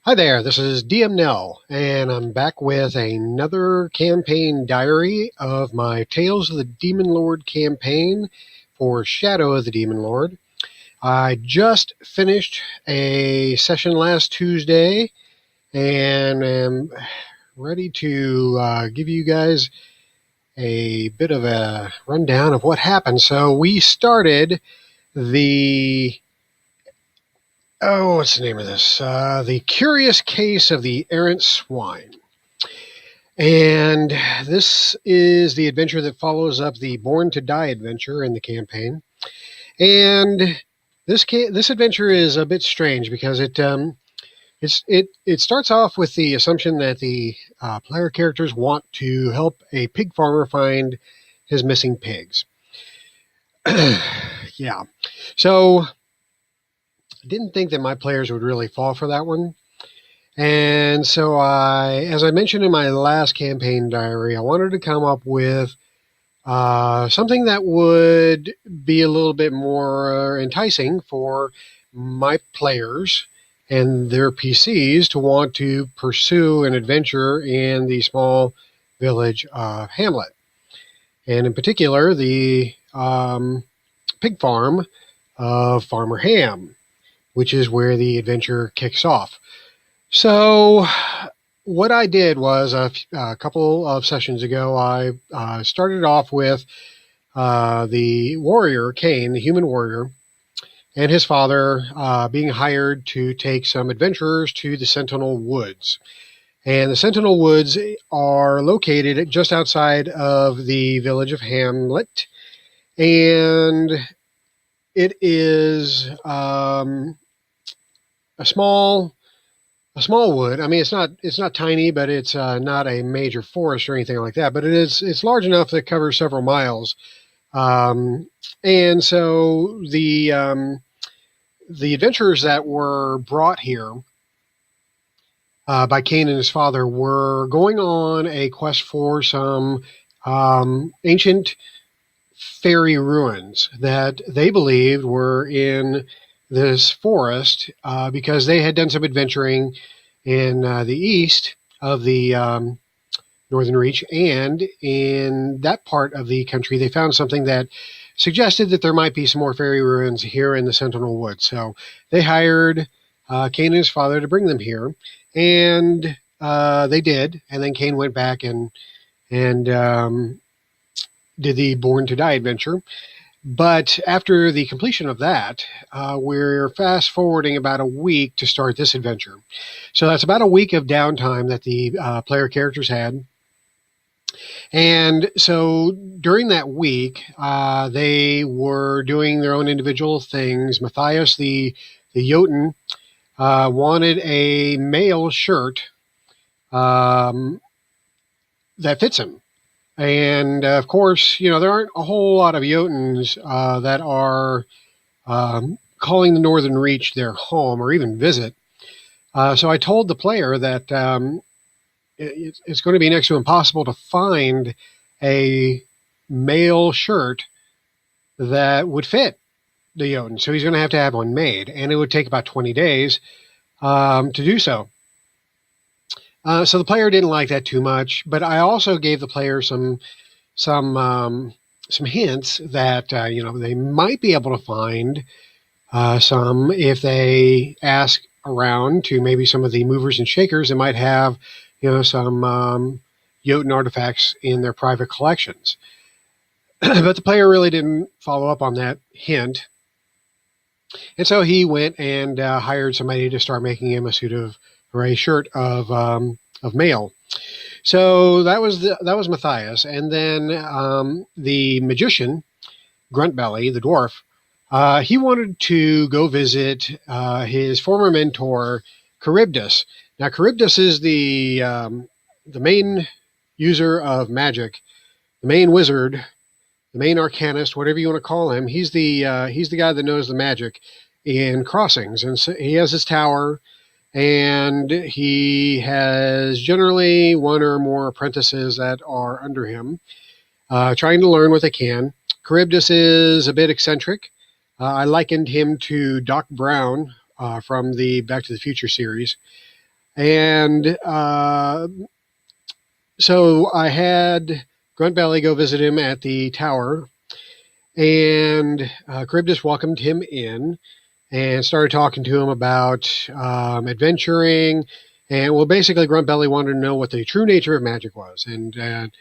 Hi there, this is DM Nell, and I'm back with another campaign diary of my Tales of the Demon Lord campaign for Shadow of the Demon Lord. I just finished a session last Tuesday and am ready to give you guys a bit of a rundown of what happened. So we started the what's the name of this? The Curious Case of the Errant Swine. And this is the adventure that follows up the Born to Die adventure in the campaign. And this adventure is a bit strange because it starts off with the assumption that the player characters want to help a pig farmer find his missing pigs. Yeah, so I didn't think that my players would really fall for that one. And so as I mentioned in my last campaign diary, I wanted to come up with something that would be a little bit more enticing for my players and their PCs to want to pursue an adventure in the small village of Hamlet. And in particular, the pig farm of Farmer Ham, which is where the adventure kicks off. So what I did was a couple of sessions ago, I started off with the warrior, Cain, the human warrior, and his father being hired to take some adventurers to the Sentinel Woods. And the Sentinel Woods are located just outside of the village of Hamlet. And it is a small wood. I mean, it's not tiny, but it's not a major forest or anything like that. But it's large enough that it covers several miles. And so the adventurers that were brought here by Cain and his father were going on a quest for some ancient fairy ruins that they believed were in this forest because they had done some adventuring in the east of the Northern Reach, and in that part of the country they found something that suggested that there might be some more fairy ruins here in the Sentinel Woods. So they hired Cain and his father to bring them here, and they did. And then Cain went back and did the Born to Die adventure. But after the completion of that, we're fast forwarding about a week to start this adventure. So that's about a week of downtime that the player characters had. And so during that week, they were doing their own individual things. Matthias, the Jotun, wanted a male shirt that fits him. And of course, there aren't a whole lot of Jotuns that are calling the Northern Reach their home or even visit. So I told the player that it's going to be next to impossible to find a male shirt that would fit the Jotun. So he's going to have one made, and it would take about 20 days to do so. So the player didn't like that too much, but I also gave the player some hints that they might be able to find some if they ask around to maybe some of the movers and shakers that might have some Jotun artifacts in their private collections. But the player really didn't follow up on that hint, and so he went and hired somebody to start making him a shirt of mail. So that was Matthias, and then the magician, Gruntbelly, the dwarf, he wanted to go visit his former mentor, Charybdis. Now, Charybdis is the main user of magic, the main wizard, the main arcanist, whatever you want to call him. He's the guy that knows the magic in crossings, and so he has his tower. And he has generally one or more apprentices that are under him, trying to learn what they can. Charybdis is a bit eccentric. I likened him to Doc Brown from the Back to the Future series. And so I had Gruntbelly go visit him at the tower, and Charybdis welcomed him in and started talking to him about adventuring. And well, basically, Gruntbelly wanted to know what the true nature of magic was, and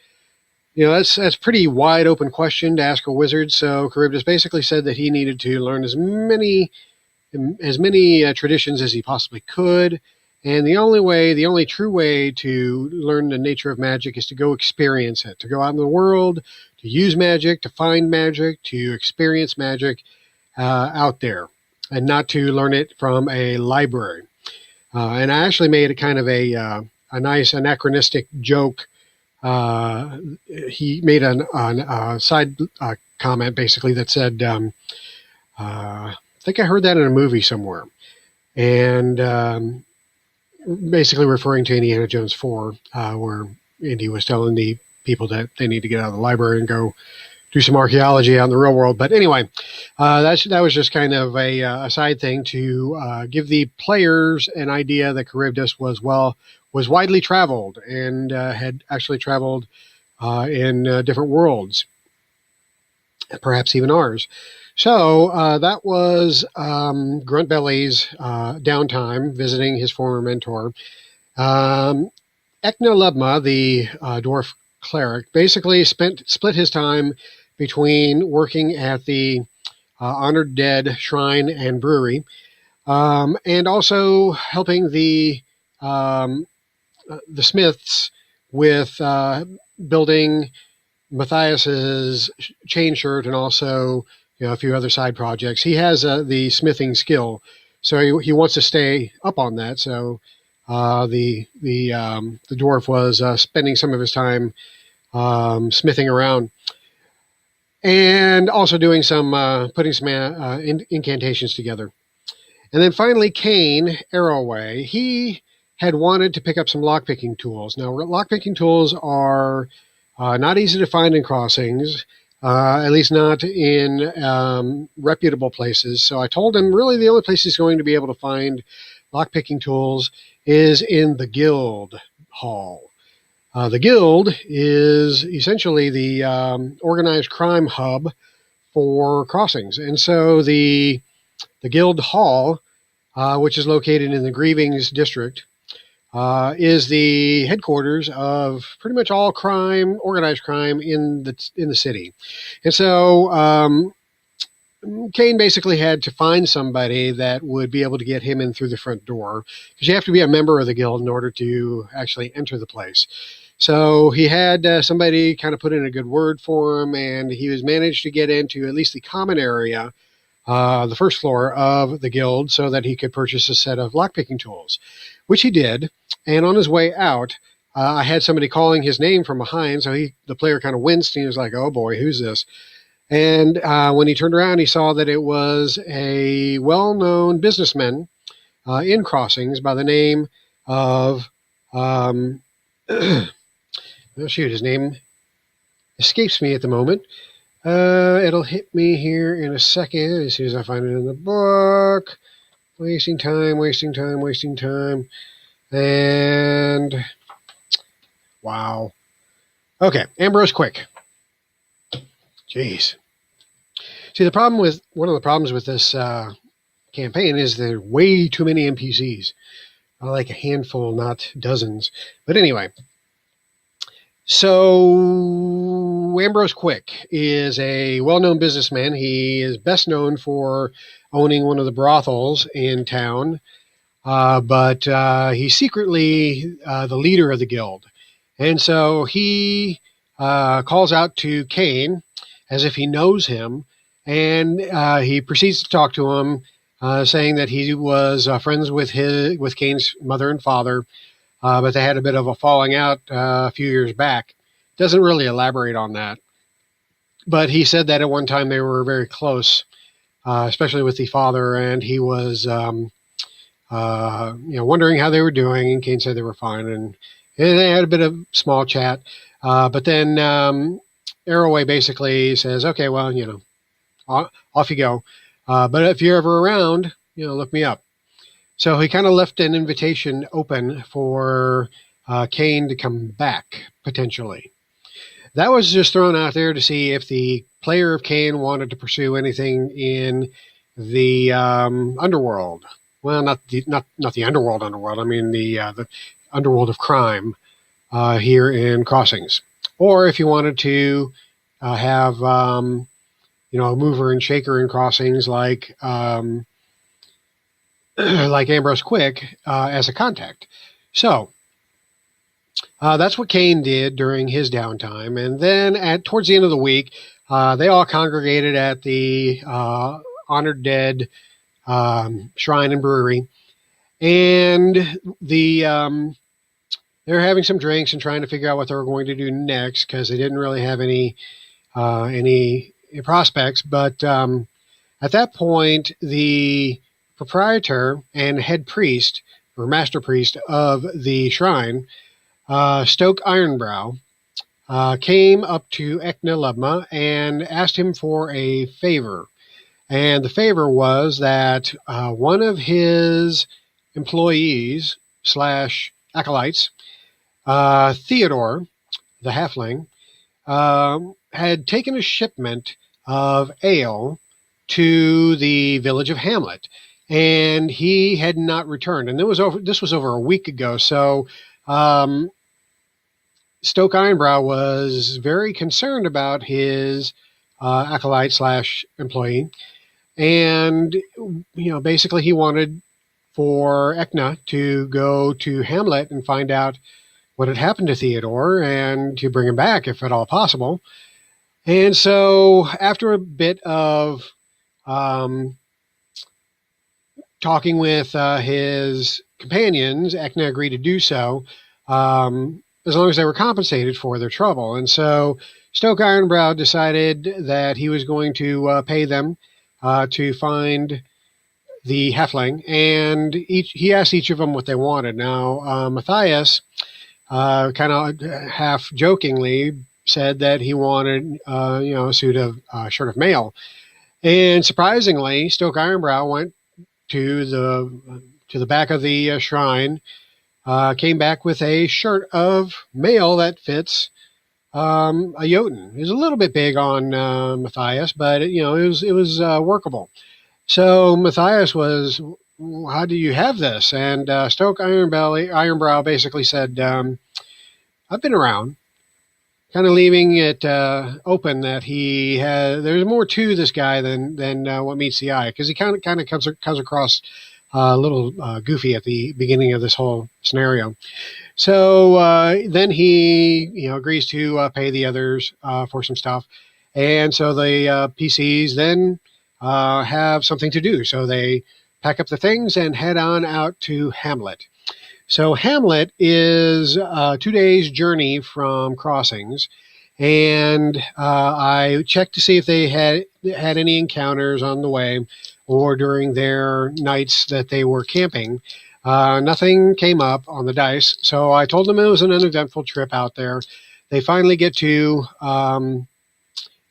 that's pretty wide open question to ask a wizard. So Charybdis basically said that he needed to learn as many traditions as he possibly could. And the only true way to learn the nature of magic is to go experience it, to go out in the world, to use magic, to find magic, to experience magic out there, and not to learn it from a library. And I actually made a kind of a nice anachronistic joke. He made a side comment basically that said, I think I heard that in a movie somewhere. And basically referring to Indiana Jones 4, where Indy was telling the people that they need to get out of the library and go do some archaeology out in the real world. But anyway, that was just kind of a side thing to give the players an idea that Charybdis was widely traveled and had actually traveled in different worlds, perhaps even ours. So that was Gruntbelly's downtime visiting his former mentor. Ekna the dwarf cleric, basically split his time between working at the Honored Dead Shrine and Brewery, and also helping the smiths with building Matthias's chain shirt, and also a few other side projects. He has the smithing skill, so he wants to stay up on that. So the dwarf was spending some of his time smithing around, and also doing putting some incantations together. And then finally, Kane Arrowway. He had wanted to pick up some lockpicking tools. Now, lockpicking tools are not easy to find in crossings, at least not in reputable places. So I told him really the only place he's going to be able to find lockpicking tools is in the guild hall. The guild is essentially the organized crime hub for crossings. And so the guild hall, which is located in the Grievings district, is the headquarters of pretty much all crime, organized crime in the city. And so Kane basically had to find somebody that would be able to get him in through the front door, because you have to be a member of the guild in order to actually enter the place. So he had somebody kind of put in a good word for him, and he was managed to get into at least the common area, the first floor of the guild, so that he could purchase a set of lockpicking tools, which he did. And on his way out, I had somebody calling his name from behind, so the player kind of winced, and he was like, "Oh boy, who's this?" And when he turned around, he saw that it was a well-known businessman in Crossings by the name of, oh shoot, his name escapes me at the moment. It'll hit me here in a second as soon as I find it in the book. Wasting time. And wow. Okay, Ambrose Quick. Jeez. See, one of the problems with this campaign is there are way too many NPCs. I like a handful, not dozens. But anyway, so Ambrose Quick is a well-known businessman. He is best known for owning one of the brothels in town, but he's secretly the leader of the guild. And so he calls out to Kane as if he knows him, and he proceeds to talk to him, saying that he was friends with Kane's mother and father, but they had a bit of a falling out a few years back. Doesn't really elaborate on that, but he said that at one time they were very close, especially with the father, and he was wondering how they were doing, and Kane said they were fine, and they had a bit of small chat, but then Arrowway basically says, "Okay, well, off you go. But if you're ever around, look me up." So he kind of left an invitation open for Cain to come back, potentially. That was just thrown out there to see if the player of Cain wanted to pursue anything in the underworld. Well, not the underworld. I mean the underworld of crime here in Crossings, or if you wanted to have a mover and shaker in Crossings like like Ambrose Quick as a contact. So that's what Cain did during his downtime. And then towards the end of the week, they all congregated at the Honored Dead Shrine and Brewery. And they were having some drinks and trying to figure out what they were going to do next because they didn't really have any prospects. But at that point, the proprietor and head priest or master priest of the shrine, Stoke Ironbrow, came up to Ekna Lubma and asked him for a favor. And the favor was that one of his employees slash acolytes, Theodore, the halfling, had taken a shipment of ale to the village of Hamlet, and he had not returned. And this was over a week ago. So Stoke Ironbrow was very concerned about his acolyte slash employee, and basically he wanted for Ekna to go to Hamlet and find out what had happened to Theodore and to bring him back if at all possible. And so after a bit of talking with his companions, Ekna agreed to do so as long as they were compensated for their trouble. And so Stoke Ironbrow decided that he was going to pay them to find the halfling, and he asked each of them what they wanted. Now, Matthias, kind of half jokingly, said that he wanted, a shirt of mail. And surprisingly, Stoke Ironbrow went to the back of the shrine, came back with a shirt of mail that fits a Jotun. It was a little bit big on Matthias, but it was workable. So Matthias was, how do you have this? And Stoke Ironbrow basically said, I've been around, kind of leaving it open that there's more to this guy than what meets the eye, because he kind of comes across a little goofy at the beginning of this whole scenario. So then he agrees to pay the others for some stuff, and so the PCs then have something to do. So they pack up the things and head on out to Hamlet. So Hamlet is 2 days' journey from Crossings, and I checked to see if they had any encounters on the way or during their nights that they were camping. Nothing came up on the dice, so I told them it was an uneventful trip out there. They finally get to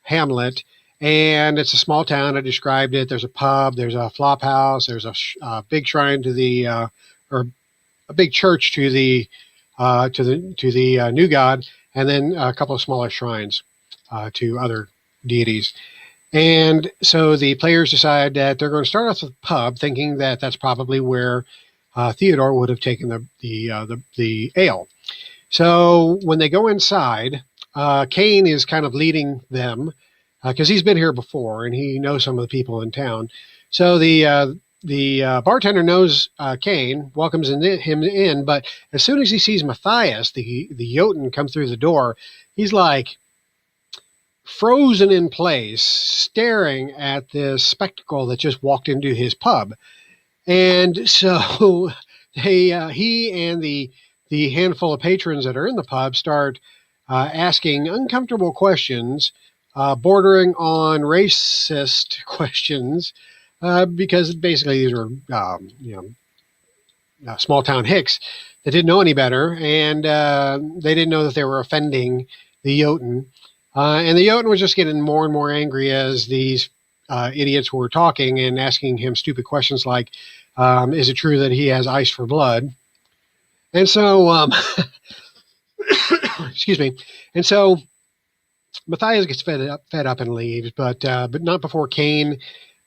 Hamlet, and it's a small town. I described it. There's a pub, there's a flop house, there's a big shrine to the or a big church to the new god, and then a couple of smaller shrines to other deities. And so the players decide that they're going to start off with the pub, thinking that that's probably where Theodore would have taken the ale. So when they go inside, Cain is kind of leading them because he's been here before and he knows some of the people in town. So the bartender knows Cain, welcomes him in, but as soon as he sees Matthias, the Jotun, come through the door, he's like frozen in place, staring at this spectacle that just walked into his pub. And so he and the handful of patrons that are in the pub start asking uncomfortable questions, bordering on racist questions, because basically these are small town hicks that didn't know any better, and they didn't know that they were offending the Jotun. And the Jotun was just getting more and more angry as these idiots were talking and asking him stupid questions like, Is it true that he has ice for blood? And so, excuse me. And so Matthias gets fed up and leaves, but not before Kane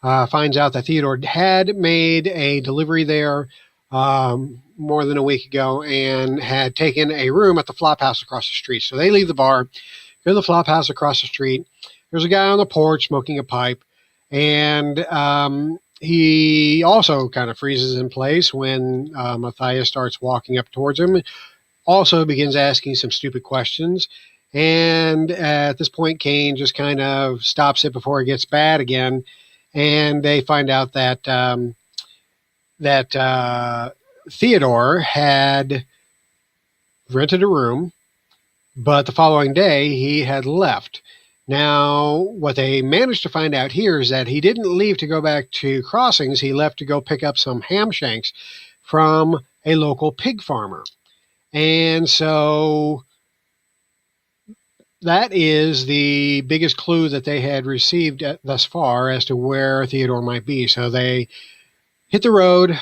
finds out that Theodore had made a delivery there more than a week ago and had taken a room at the flop house across the street. So they leave the bar, go to the flop house across the street. There's a guy on the porch smoking a pipe, and he also kind of freezes in place when Matthias starts walking up towards him. Also begins asking some stupid questions. And at this point, Kane just kind of stops it before it gets bad again. And they find out that Theodore had rented a room, but the following day he had left. Now, what they managed to find out here is that he didn't leave to go back to Crossings. He left to go pick up some ham shanks from a local pig farmer. And so that is the biggest clue that they had received thus far as to where Theodore might be. So they hit the road,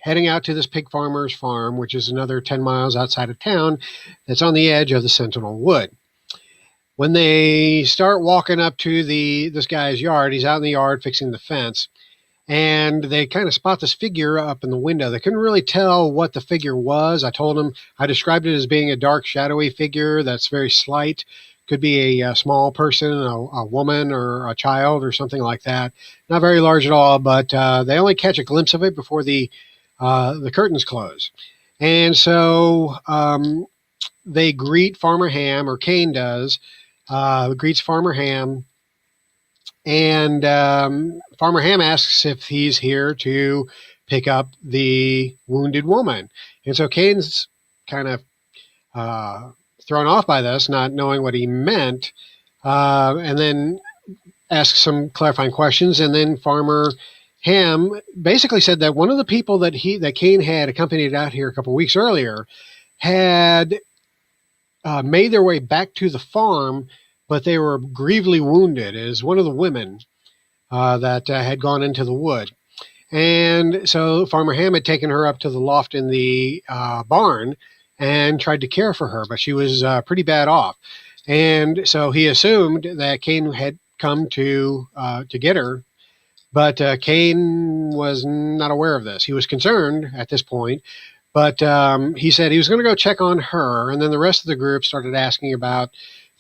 heading out to this pig farmer's farm, which is another 10 miles outside of town that's on the edge of the Sentinel Wood. When they start walking up to this guy's yard, he's out in the yard fixing the fence, and they kind of spot this figure up in the window. They couldn't really tell what the figure was. I described it as being a dark, shadowy figure that's very slight. Could be a small person, a woman, or a child, or something like that. Not very large at all, but they only catch a glimpse of it before the curtains close. And so they greet Farmer Ham, or Kane does, greets Farmer Ham, and Farmer Ham asks if he's here to pick up the wounded woman. And so Kane's kind of thrown off by this, not knowing what he meant, and then asks some clarifying questions. And then Farmer Ham basically said that one of the people that Kane had accompanied out here a couple of weeks earlier had made their way back to the farm, but they were grievously wounded. It is one of the women that had gone into the wood. And so Farmer Ham had taken her up to the loft in the barn and tried to care for her, but she was pretty bad off. And so he assumed that Kane had come to get her, but Kane was not aware of this. He was concerned at this point, but he said he was going to go check on her, and then the rest of the group started asking about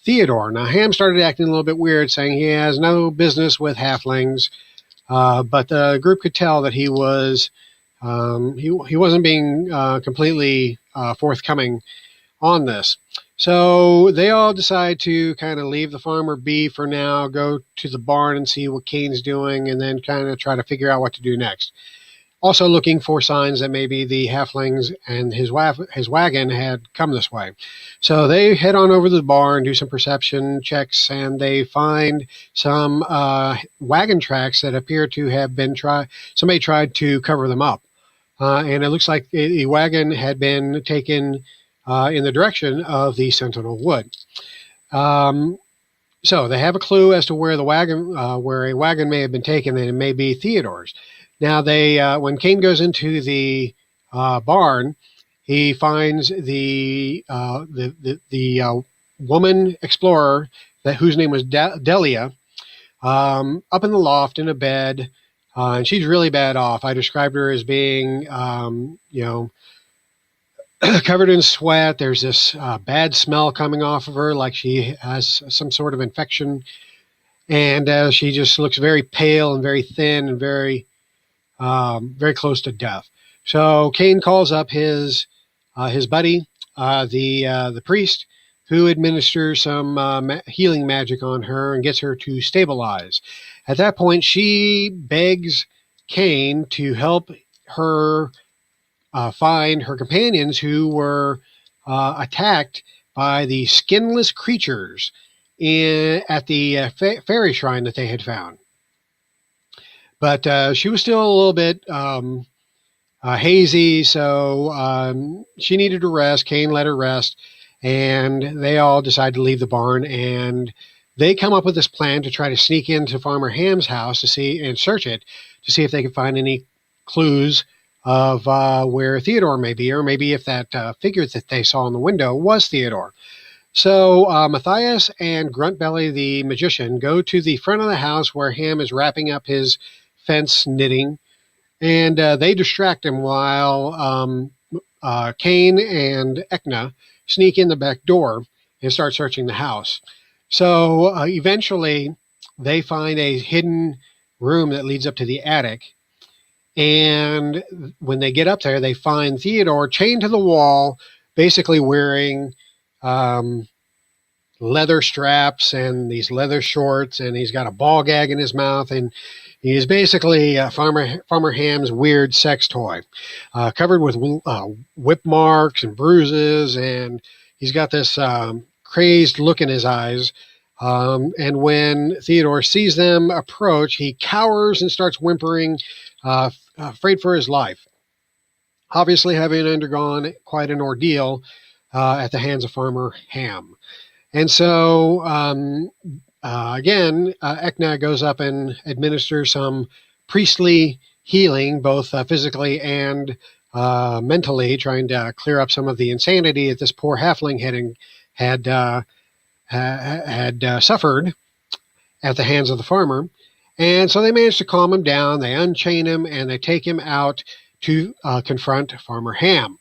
Theodore. Now, Ham started acting a little bit weird, saying he has no business with halflings, but the group could tell that he was he wasn't being completely forthcoming on this. So they all decide to kind of leave the farmer be for now, go to the barn and see what Kane's doing, and then kind of try to figure out what to do next. Also looking for signs that maybe the halflings and his wagon had come this way. So they head on over to the barn, do some perception checks, and they find some wagon tracks that appear to have been somebody tried to cover them up. And it looks like the wagon had been taken in the direction of the Sentinel Wood. So they have a clue as to where a wagon may have been taken, and it may be Theodore's. Now when Kane goes into the barn, he finds the woman explorer whose name was Delia up in the loft in a bed, and she's really bad off. I described her as being covered in sweat. There's this bad smell coming off of her, like she has some sort of infection, and she just looks very pale and very thin and very close to death. So Kane calls up his buddy, the priest, who administers some healing magic on her and gets her to stabilize. At that point, she begs Kane to help her find her companions who were attacked by the skinless creatures at the fairy shrine that they had found. But she was still a little bit hazy, so she needed to rest. Kane let her rest, and they all decide to leave the barn, and they come up with this plan to try to sneak into Farmer Ham's house and search it to see if they can find any clues of where Theodore may be, or maybe if that figure that they saw in the window was Theodore. So Matthias and Gruntbelly the magician go to the front of the house where Ham is wrapping up his fence knitting, and they distract him while Cain and Ekna sneak in the back door and start searching the house. So eventually, they find a hidden room that leads up to the attic. And when they get up there, they find Theodore chained to the wall, basically wearing leather straps and these leather shorts, and he's got a ball gag in his mouth, and he's basically Farmer Ham's weird sex toy, covered with whip marks and bruises, and he's got this crazed look in his eyes. And when Theodore sees them approach, he cowers and starts whimpering, afraid for his life, obviously having undergone quite an ordeal at the hands of Farmer Ham. And so, again, Ekna goes up and administers some priestly healing, both physically and mentally, trying to clear up some of the insanity that this poor halfling had suffered at the hands of the farmer. And so they managed to calm him down, they unchain him, and they take him out to confront Farmer Ham.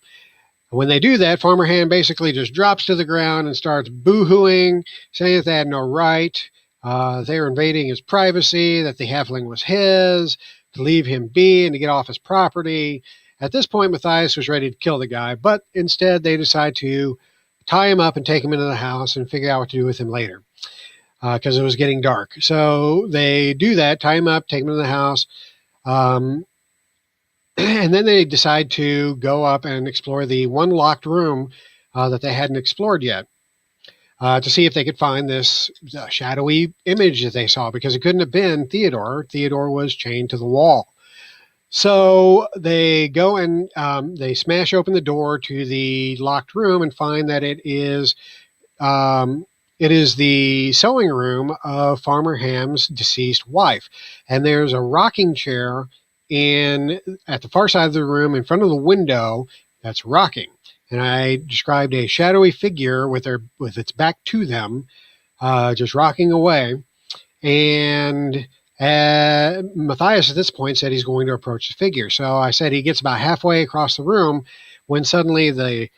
When they do that, Farmer Ham basically just drops to the ground and starts boo-hooing, saying that they had no right. They were invading his privacy, that the halfling was his, to leave him be and to get off his property. At this point, Matthias was ready to kill the guy, but instead they decide to tie him up and take him into the house and figure out what to do with him later, because it was getting dark. So they do that, tie him up, take him into the house. And then they decide to go up and explore the one locked room that they hadn't explored yet, to see if they could find this shadowy image that they saw, because it couldn't have been Theodore. Theodore was chained to the wall. So they go and they smash open the door to the locked room and find that it is the sewing room of Farmer Ham's deceased wife. And there's a rocking chair at the far side of the room in front of the window that's rocking. And I described a shadowy figure with its back to them, just rocking away. And Matthias at this point said he's going to approach the figure. So I said he gets about halfway across the room when suddenly the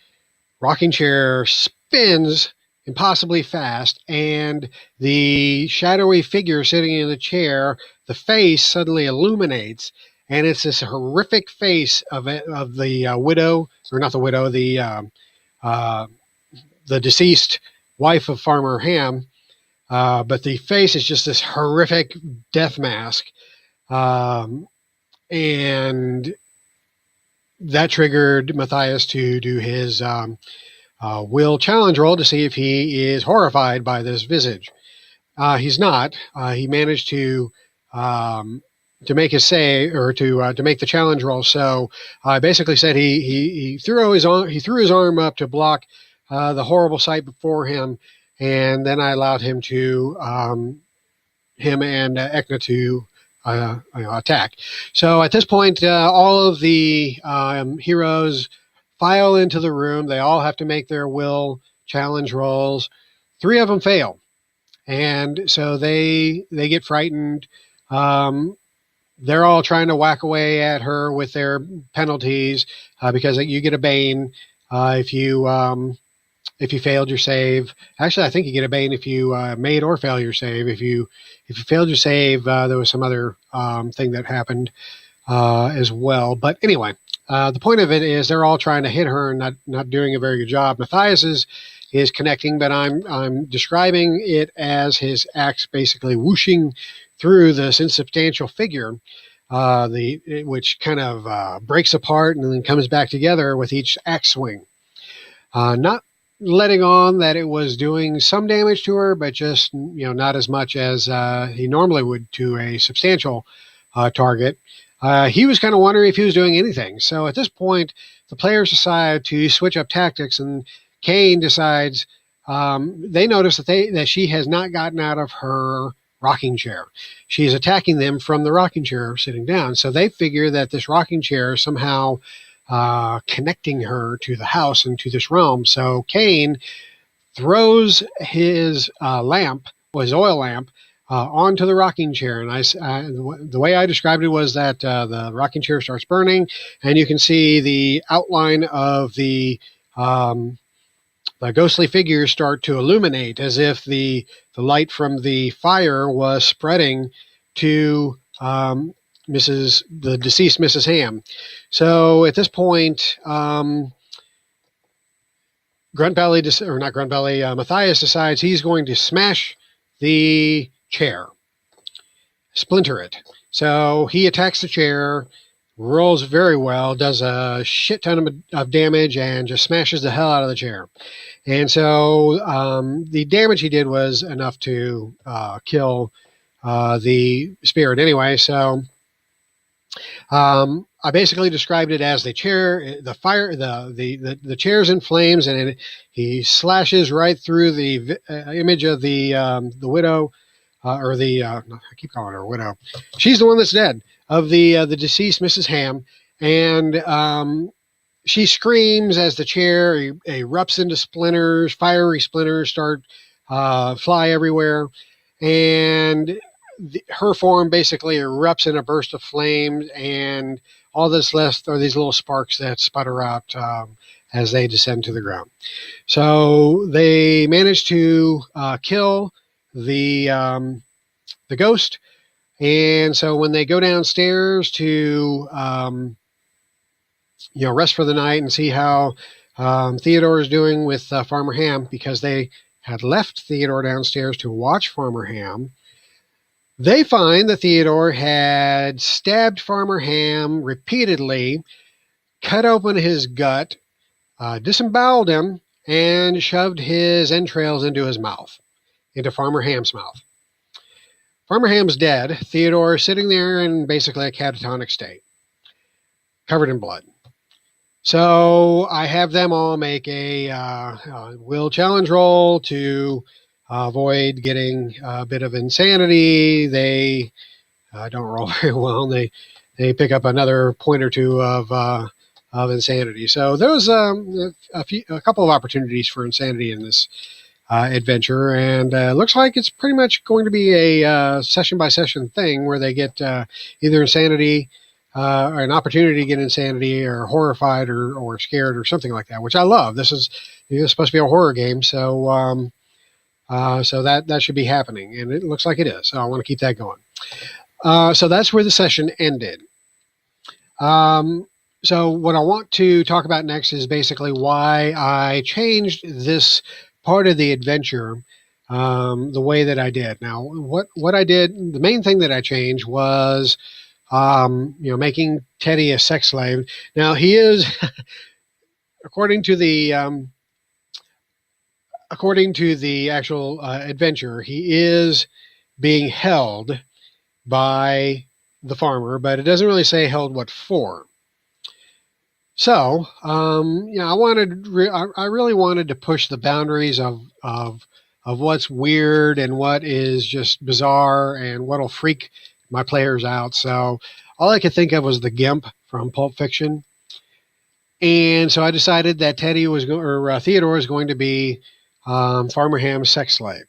rocking chair spins impossibly fast, and the shadowy figure sitting in the chair, the face suddenly illuminates, and it's this horrific face of the widow, or not the widow, the deceased wife of Farmer Ham. But the face is just this horrific death mask. And that triggered Matthias to do his will challenge roll to see if he is horrified by this visage. He's not. He managed to make his say, or to make the challenge roll. So I basically said he threw his arm up to block the horrible sight before him, and then I allowed him and Ekna to attack. So at this point, all of the heroes file into the room. They all have to make their will challenge rolls. 3 of them fail, and so they get frightened. They're all trying to whack away at her with their penalties, because you get a bane if you failed your save. Actually, I think you get a bane if you made or failed your save. If you failed your save, there was some other thing that happened as well. But anyway, the point of it is they're all trying to hit her and not doing a very good job. Matthias is connecting, but I'm describing it as his axe basically whooshing through this insubstantial figure, which kind of breaks apart and then comes back together with each axe swing. Not letting on that it was doing some damage to her, but just not as much as he normally would to a substantial target. He was kind of wondering if he was doing anything. So at this point, the players decide to switch up tactics, and Cain decides they notice that she has not gotten out of her rocking chair. She's attacking them from the rocking chair sitting down. So they figure that this rocking chair is somehow connecting her to the house and to this realm. So Cain throws his lamp, his oil lamp, onto the rocking chair. And the way I described it was that the rocking chair starts burning, and you can see the outline of the ghostly figures start to illuminate, as if the light from the fire was spreading to the deceased Mrs. Ham. So at this point, Matthias decides he's going to smash the chair, splinter it. So he attacks the chair, rolls very well, does a shit ton of damage, and just smashes the hell out of the chair. And so the damage he did was enough to kill the spirit anyway. So I basically described it as the chair, the fire, the chair's in flames, and he slashes right through the image of the widow, I keep calling her widow. She's the one that's dead, of the deceased Mrs. Ham, and she screams as the chair erupts into splinters. Fiery splinters start fly everywhere, and her form basically erupts in a burst of flames, and all that's left are these little sparks that sputter out as they descend to the ground. So they manage to kill the ghost, and so when they go downstairs to rest for the night and see how Theodore is doing with Farmer Ham, because they had left Theodore downstairs to watch Farmer Ham, they find that Theodore had stabbed Farmer Ham repeatedly, cut open his gut, disemboweled him, and shoved his entrails into his mouth, into Farmer Ham's mouth. Farmer Ham's dead. Theodore is sitting there in basically a catatonic state, covered in blood. So I have them all make a will challenge roll to avoid getting a bit of insanity. They don't roll very well. They pick up another point or two of insanity. So there was a couple of opportunities for insanity in this adventure, and looks like it's pretty much going to be a session by session thing where they get either insanity, or an opportunity to get insanity, or horrified, or scared, or something like that, which I love. This is supposed to be a horror game, so so that should be happening, and it looks like it is. So I want to keep that going. So that's where the session ended. So what I want to talk about next is basically why I changed this part of the adventure the way that I did. Now, what I did, the main thing that I changed was making Teddy a sex slave. Now, he is, according to the actual adventure, he is being held by the farmer, but it doesn't really say held what for. So, I really wanted to push the boundaries of what's weird and what is just bizarre and what'll freak my players out. So all I could think of was the Gimp from Pulp Fiction. And so I decided that Theodore is going to be Farmer Ham's sex slave.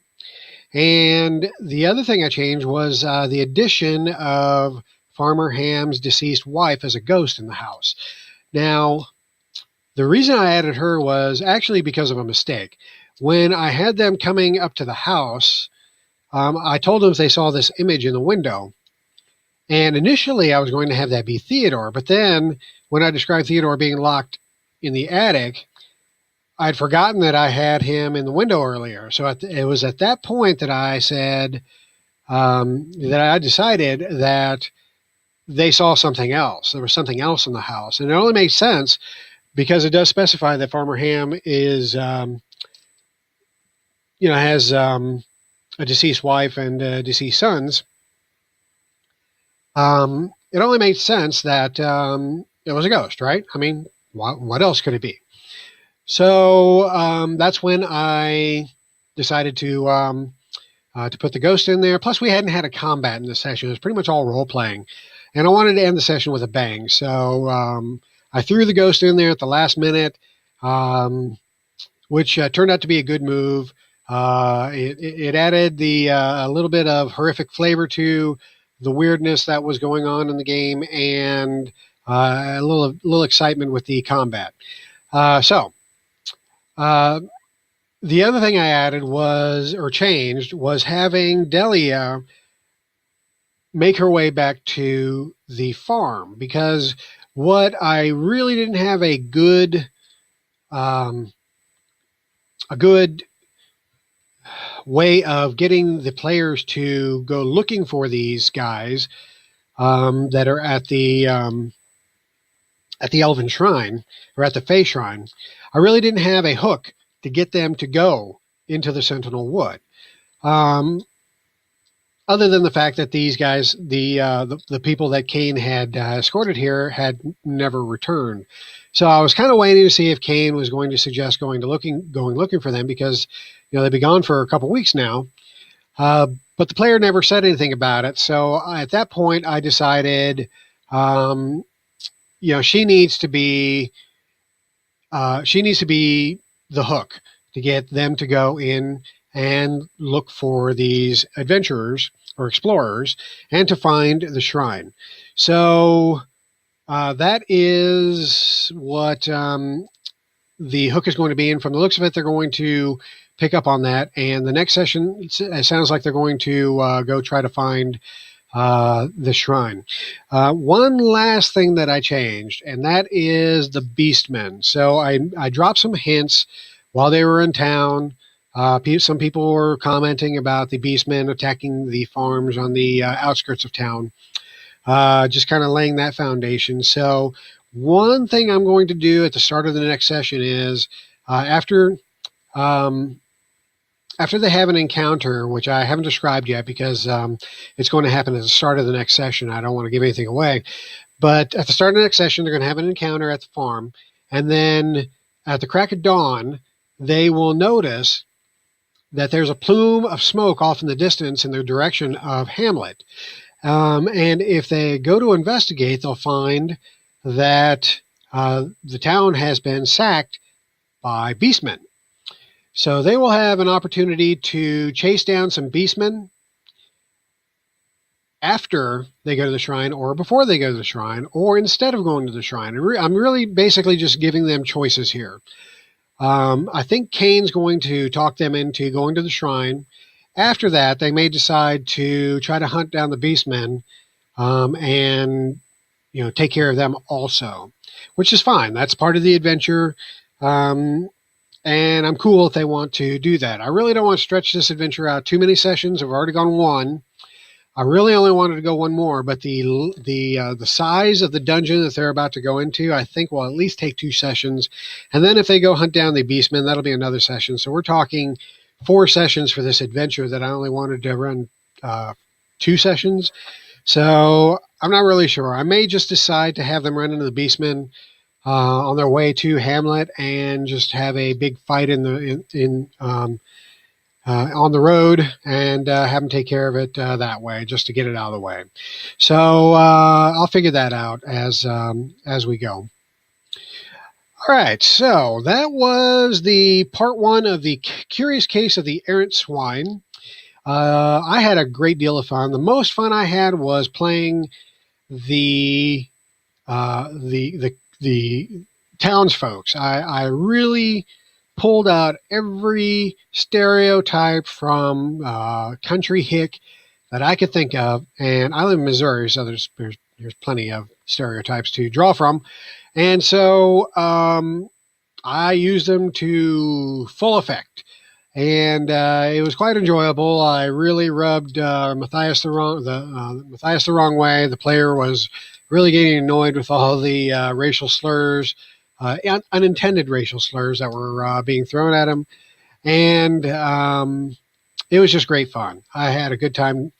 And the other thing I changed was the addition of Farmer Ham's deceased wife as a ghost in the house. Now, the reason I added her was actually because of a mistake. When I had them coming up to the house, I told them they saw this image in the window. And initially, I was going to have that be Theodore. But then, when I described Theodore being locked in the attic, I'd forgotten that I had him in the window earlier. So it was at that point that I said, that I decided that they saw something else. There was something else in the house. And it only makes sense because it does specify that Farmer Ham is, has a deceased wife and deceased sons. It only makes sense that it was a ghost, right? I mean, what else could it be? So that's when I decided to to put the ghost in there. Plus, we hadn't had a combat in the session. It was pretty much all role playing. And I wanted to end the session with a bang. So I threw the ghost in there at the last minute, which turned out to be a good move. It added a little bit of horrific flavor to the weirdness that was going on in the game, and a little excitement with the combat. So the other thing I added changed was having Delia make her way back to the farm, because what I really didn't have a good way of getting the players to go looking for these guys that are at the Elven Shrine, or at the Fey Shrine. I really didn't have a hook to get them to go into the Sentinel Wood. Other than the fact that these guys, the people that Kane had escorted here, had never returned. So I was kind of waiting to see if Kane was going to suggest going looking for them, because they've been gone for a couple weeks now. But the player never said anything about it. So at that point, I decided, she needs to be the hook to get them to go in and look for these adventurers or explorers, and to find the shrine. So that is what the hook is going to be. And from the looks of it, they're going to pick up on that. And the next session, it sounds like they're going to go try to find the shrine. One last thing that I changed, and that is the Beastmen. So I dropped some hints while they were in town. Some people were commenting about the Beastmen attacking the farms on the outskirts of town, just kind of laying that foundation. So one thing I'm going to do at the start of the next session is, after they have an encounter, which I haven't described yet because it's going to happen at the start of the next session. I don't want to give anything away. But at the start of the next session, they're going to have an encounter at the farm. And then at the crack of dawn, they will notice that there's a plume of smoke off in the distance in the direction of Hamlet. And if they go to investigate, they'll find that the town has been sacked by beastmen. So they will have an opportunity to chase down some beastmen after they go to the shrine, or before they go to the shrine, or instead of going to the shrine. I'm really basically just giving them choices here. I think Kane's going to talk them into going to the shrine. After that, they may decide to try to hunt down the beastmen and take care of them also, which is fine. That's part of the adventure. And I'm cool if they want to do that. I really don't want to stretch this adventure out too many sessions. I've already gone one. I really only wanted to go one more, but the size of the dungeon that they're about to go into, I think, will at least take 2 sessions. And then if they go hunt down the beastmen, that'll be another session. So we're talking 4 sessions for this adventure that I only wanted to run 2 sessions. So I'm not really sure. I may just decide to have them run into the beastmen on their way to Hamlet, and just have a big fight on the road, and have them take care of it that way, just to get it out of the way. So I'll figure that out as we go. All right, so that was the part 1 of the Curious Case of the Errant Swine. I had a great deal of fun. The most fun I had was playing the townsfolks. I really pulled out every stereotype from country hick that I could think of. And I live in Missouri, so there's plenty of stereotypes to draw from. And so I used them to full effect. And it was quite enjoyable. I really rubbed Matthias the wrong way. The player was really getting annoyed with all the racial slurs, unintended racial slurs that were being thrown at him. And it was just great fun. I had a good time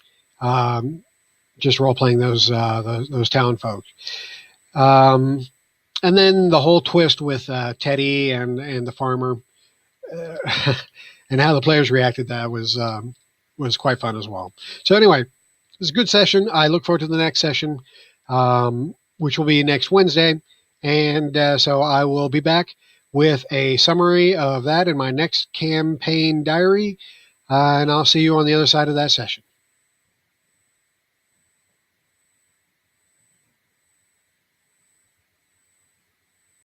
just role-playing those town folks. And then the whole twist with Teddy and the farmer, and how the players reacted, that was was quite fun as well. So anyway, it was a good session. I look forward to the next session, which will be next Wednesday. And so I will be back with a summary of that in my next campaign diary. And I'll see you on the other side of that session.